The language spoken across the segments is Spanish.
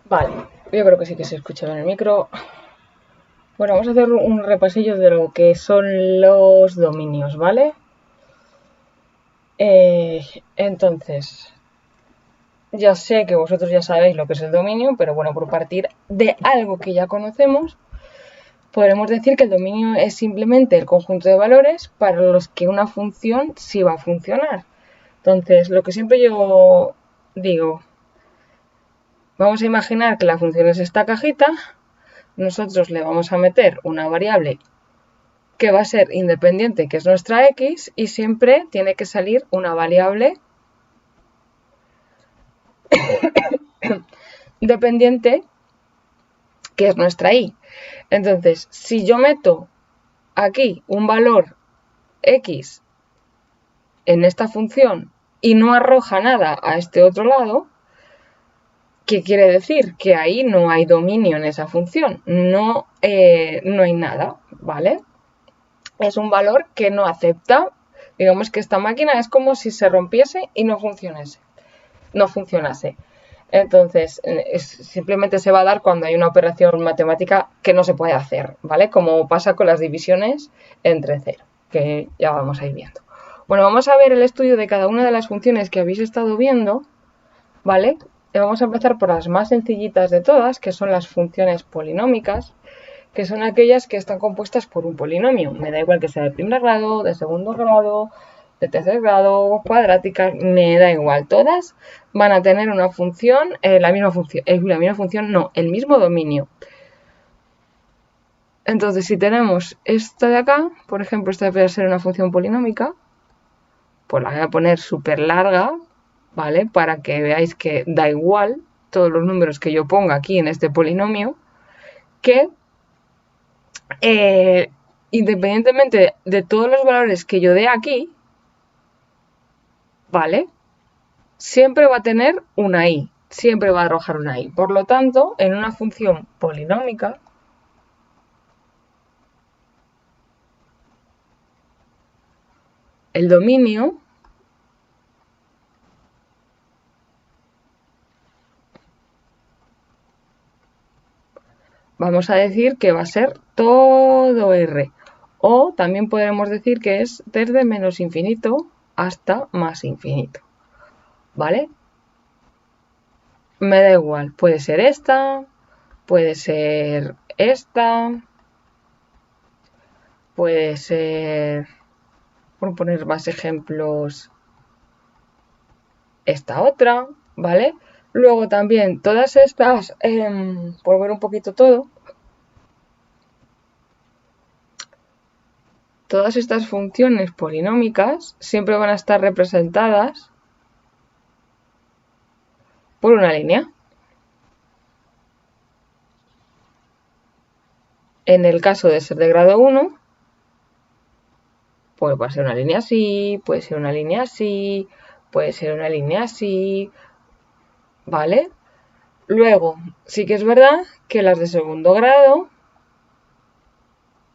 Vale, yo creo que sí que se escucha bien el micro. Bueno, vamos a hacer un repasillo de lo que son los dominios, ¿vale? Entonces, ya sé que vosotros ya sabéis lo que es el dominio, pero bueno, por partir de algo que ya conocemos, podremos decir que el dominio es simplemente el conjunto de valores para los que una función sí va a funcionar. Entonces, lo que siempre yo digo, vamos a imaginar que la función es esta cajita, nosotros le vamos a meter una variable que va a ser independiente, que es nuestra x, y siempre tiene que salir una variable dependiente, que es nuestra y. Entonces, si yo meto aquí un valor x en esta función y no arroja nada a este otro lado, ¿qué quiere decir? Que ahí no hay dominio en esa función, no hay nada, ¿vale? Es un valor que no acepta, digamos que esta máquina es como si se rompiese y no funcionase. Entonces, simplemente se va a dar cuando hay una operación matemática que no se puede hacer, ¿vale? Como pasa con las divisiones entre cero, que ya vamos a ir viendo. Bueno, vamos a ver el estudio de cada una de las funciones que habéis estado viendo, ¿vale? Vamos a empezar por las más sencillitas de todas, que son las funciones polinómicas, que son aquellas que están compuestas por un polinomio. Me da igual que sea de primer grado, de segundo grado, de tercer grado, cuadráticas, me da igual. Todas van a tener una función, la misma función, no, el mismo dominio. Entonces, si tenemos esta de acá, por ejemplo, esta puede ser una función polinómica, pues la voy a poner súper larga, ¿vale? Para que veáis que da igual todos los números que yo ponga aquí en este polinomio, que independientemente de todos los valores que yo dé aquí, ¿vale? Siempre va a tener una i, siempre va a arrojar una i. Por lo tanto, en una función polinómica, el dominio vamos a decir que va a ser todo R. O también podemos decir que es desde menos infinito hasta más infinito. ¿Vale? Me da igual, puede ser esta, puede ser esta, puede ser, por poner más ejemplos, esta otra, ¿vale? Luego también todas estas, por ver un poquito todo, todas estas funciones polinómicas siempre van a estar representadas por una línea. En el caso de ser de grado 1, pues va a ser una línea así, puede ser una línea así, puede ser una línea así, ¿vale? Luego, sí que es verdad que las de segundo grado,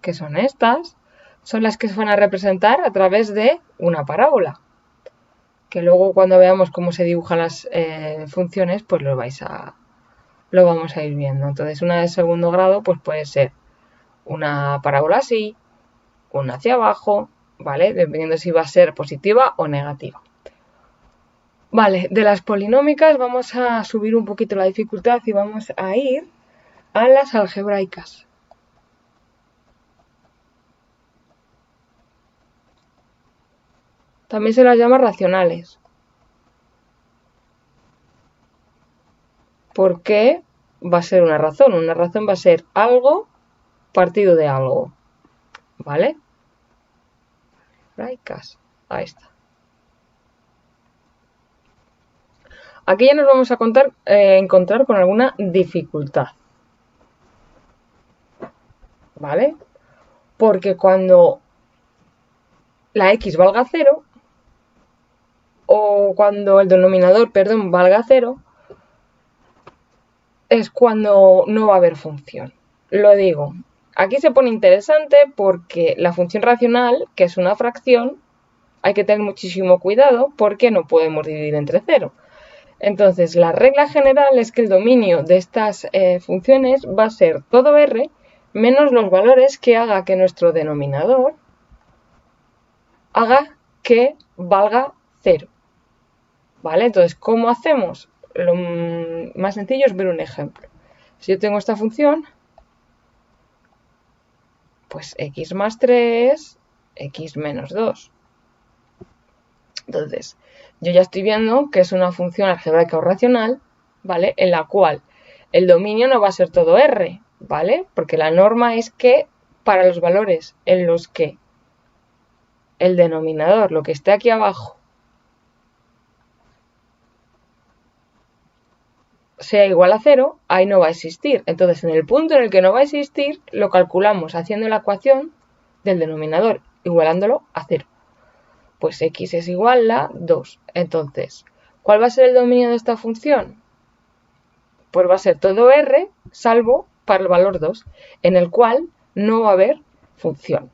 que son estas, son las que se van a representar a través de una parábola. Que luego cuando veamos cómo se dibujan las funciones, pues lo vamos a ir viendo. Entonces, una de segundo grado, pues puede ser una parábola así, una hacia abajo, ¿vale? Dependiendo si va a ser positiva o negativa. Vale, de las polinómicas vamos a subir un poquito la dificultad y vamos a ir a las algebraicas. También se las llama racionales. ¿Por qué? Va a ser una razón. Una razón va a ser algo partido de algo. ¿Vale? Algebraicas. Ahí está. Aquí ya nos vamos a encontrar con alguna dificultad. ¿Vale? Porque cuando la x valga 0, o cuando el denominador, perdón, valga 0, es cuando no va a haber función. Lo digo, aquí se pone interesante porque la función racional, que es una fracción, hay que tener muchísimo cuidado porque no podemos dividir entre 0. Entonces, la regla general es que el dominio de estas funciones va a ser todo R menos los valores que haga que nuestro denominador haga que valga 0. ¿Vale? Entonces, ¿cómo hacemos? Lo más sencillo es ver un ejemplo. Si yo tengo esta función, pues x más 3, x menos 2. Entonces, yo ya estoy viendo que es una función algebraica o racional, ¿vale? En la cual el dominio no va a ser todo R, ¿vale? Porque la norma es que para los valores en los que el denominador, lo que esté aquí abajo, sea igual a 0, ahí no va a existir. Entonces, en el punto en el que no va a existir, lo calculamos haciendo la ecuación del denominador, igualándolo a 0. Pues x es igual a 2. Entonces, ¿cuál va a ser el dominio de esta función? Pues va a ser todo R, salvo para el valor 2, en el cual no va a haber función.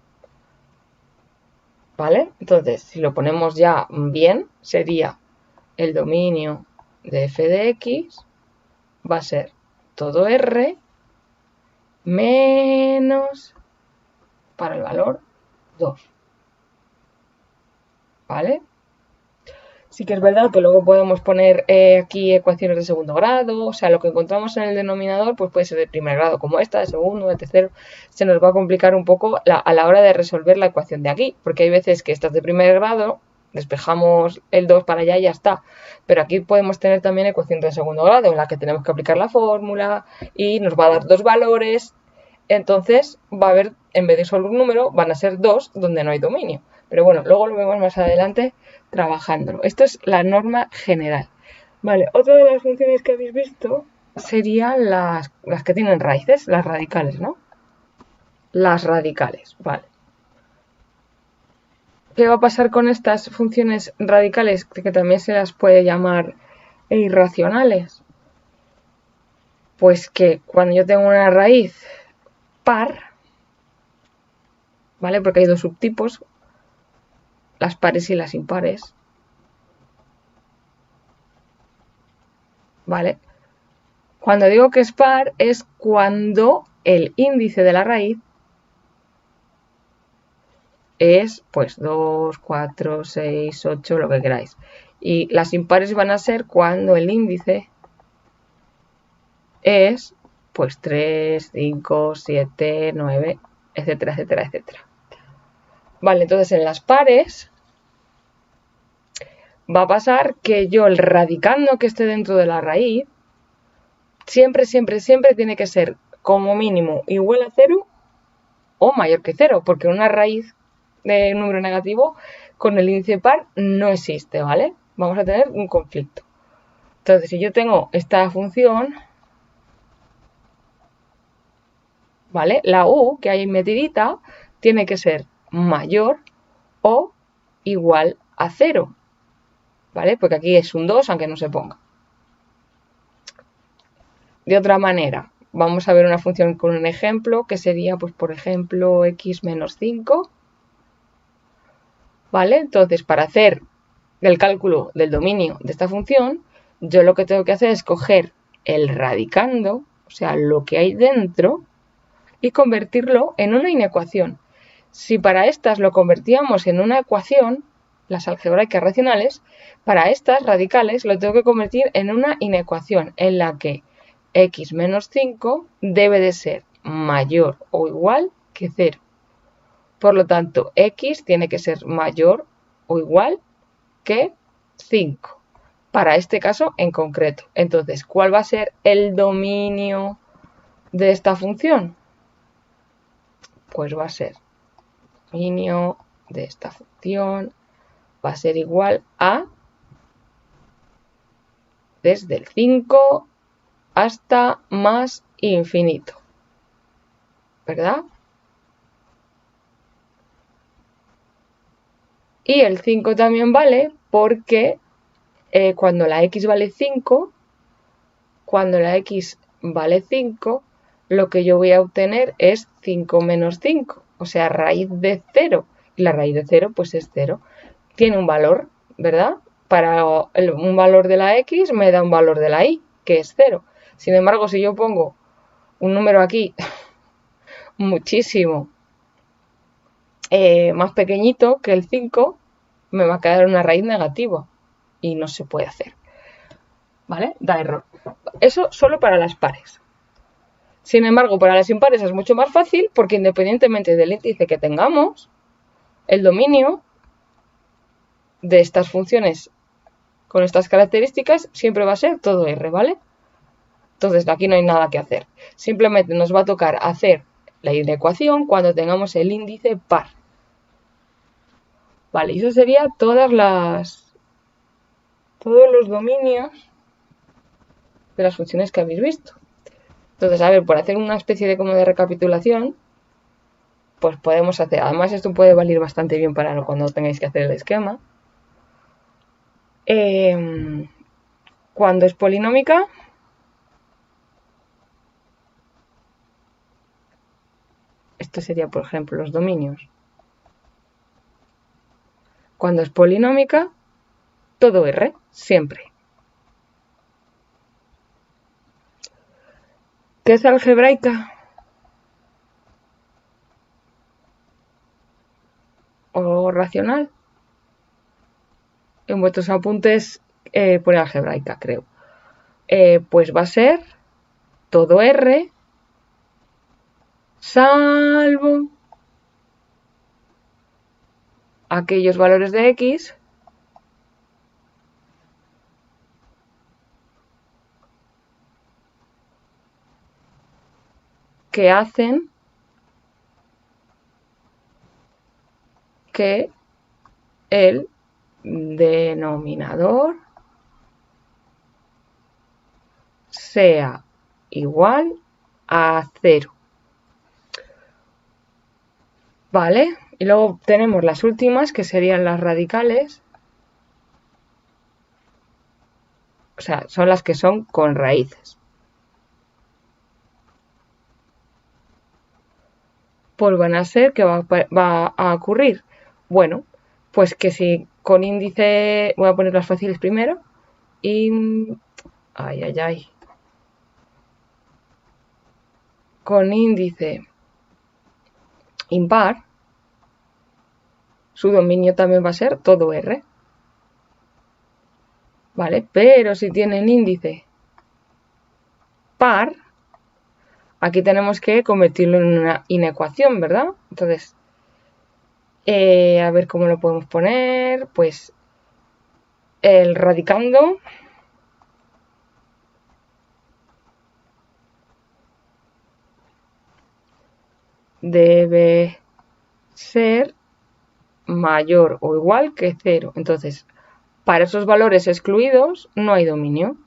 ¿Vale? Entonces, si lo ponemos ya bien, sería el dominio de f de x va a ser todo R menos para el valor 2. ¿Vale? Sí que es verdad que luego podemos poner aquí ecuaciones de segundo grado, o sea, lo que encontramos en el denominador pues puede ser de primer grado como esta, de segundo, de tercero. Se nos va a complicar un poco a la hora de resolver la ecuación de aquí, porque hay veces que esta es de primer grado, despejamos el 2 para allá y ya está. Pero aquí podemos tener también ecuación de segundo grado, en la que tenemos que aplicar la fórmula y nos va a dar dos valores. Entonces va a haber, en vez de solo un número, van a ser dos donde no hay dominio. Pero bueno, luego lo vemos más adelante trabajándolo. Esto es la norma general. Vale, otra de las funciones que habéis visto serían las que tienen raíces, las radicales, ¿no? Las radicales, vale. ¿Qué va a pasar con estas funciones radicales, que también se las puede llamar irracionales? Pues que cuando yo tengo una raíz par, ¿vale? Porque hay dos subtipos, las pares y las impares, ¿vale? Cuando digo que es par es cuando el índice de la raíz es pues 2, 4, 6, 8, lo que queráis. Y las impares van a ser cuando el índice es pues 3, 5, 7, 9, etcétera, etcétera, etcétera. Vale, entonces en las pares va a pasar que yo el radicando que esté dentro de la raíz siempre, siempre, siempre tiene que ser como mínimo igual a 0 o mayor que 0, porque una raíz de número negativo con el índice par no existe, ¿vale? Vamos a tener un conflicto. Entonces, si yo tengo esta función, ¿vale? La u que hay metidita tiene que ser mayor o igual a 0, ¿vale? Porque aquí es un 2, aunque no se ponga. De otra manera, vamos a ver una función con un ejemplo, que sería, pues, por ejemplo, x menos 5, ¿vale? Entonces, para hacer el cálculo del dominio de esta función, yo lo que tengo que hacer es coger el radicando, o sea, lo que hay dentro, y convertirlo en una inecuación. Si para estas lo convertíamos en una ecuación, las algebraicas racionales, para estas radicales lo tengo que convertir en una inecuación en la que x menos 5 debe de ser mayor o igual que 0. Por lo tanto, x tiene que ser mayor o igual que 5. Para este caso en concreto. Entonces, ¿cuál va a ser el dominio de esta función? Pues va a ser dominio de esta función va a ser igual a desde el 5 hasta más infinito, ¿verdad? Y el 5 también vale porque cuando la x vale 5, cuando la x vale 5, lo que yo voy a obtener es 5 menos 5, o sea, raíz de 0. Y la raíz de 0 pues es 0. Tiene un valor, ¿verdad? para un valor de la x me da un valor de la y, que es 0. Sin embargo, si yo pongo un número aquí muchísimo más pequeñito que el 5, me va a quedar una raíz negativa y no se puede hacer. ¿Vale? Da error. Eso solo para las pares. Sin embargo, para las impares es mucho más fácil porque independientemente del índice que tengamos, el dominio de estas funciones con estas características siempre va a ser todo R, ¿vale? Entonces aquí no hay nada que hacer. Simplemente nos va a tocar hacer la inecuación cuando tengamos el índice par. Vale, y eso sería todos los dominios de las funciones que habéis visto. Entonces, a ver, por hacer una especie de como de recapitulación, pues podemos hacer, además esto puede valer bastante bien para cuando tengáis que hacer el esquema. Cuando es polinómica, esto sería, por ejemplo, los dominios. Cuando es polinómica, todo R, siempre. ¿Qué es algebraica? ¿O racional? En vuestros apuntes pone algebraica, creo. Pues va a ser todo R salvo aquellos valores de X que hacen que el denominador sea igual a 0. ¿Vale? Y luego tenemos las últimas, que serían las radicales. O sea, son las que son con raíces. Pues van a ser, ¿qué va a ocurrir? Bueno, pues que si con índice, voy a poner las fáciles primero, con índice impar, su dominio también va a ser todo R. ¿Vale? Pero si tienen índice par, aquí tenemos que convertirlo en una inecuación, ¿verdad? Entonces, a ver cómo lo podemos poner. Pues el radicando debe ser mayor o igual que 0. Entonces, para esos valores excluidos no hay dominio.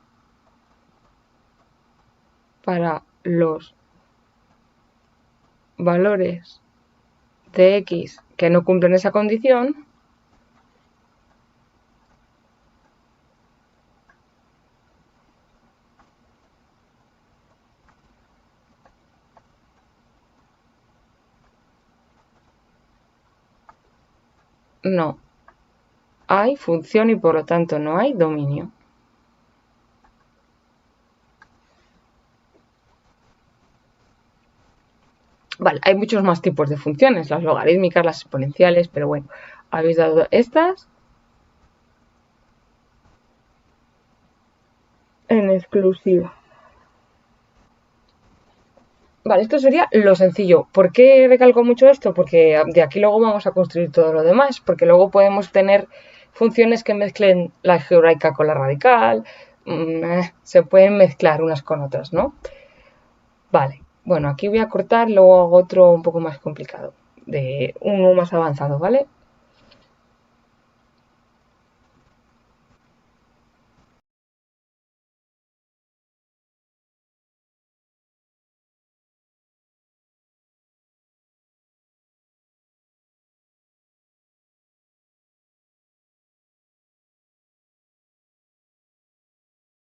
Para los valores de X que no cumplen esa condición, no hay función y por lo tanto no hay dominio. Vale, hay muchos más tipos de funciones, las logarítmicas, las exponenciales, pero bueno, habéis dado estas en exclusiva. Vale, esto sería lo sencillo. ¿Por qué recalco mucho esto? Porque de aquí luego vamos a construir todo lo demás, porque luego podemos tener funciones que mezclen la algebraica con la radical, se pueden mezclar unas con otras, ¿no? Vale, bueno, aquí voy a cortar, luego hago otro un poco más complicado, de uno más avanzado, ¿vale?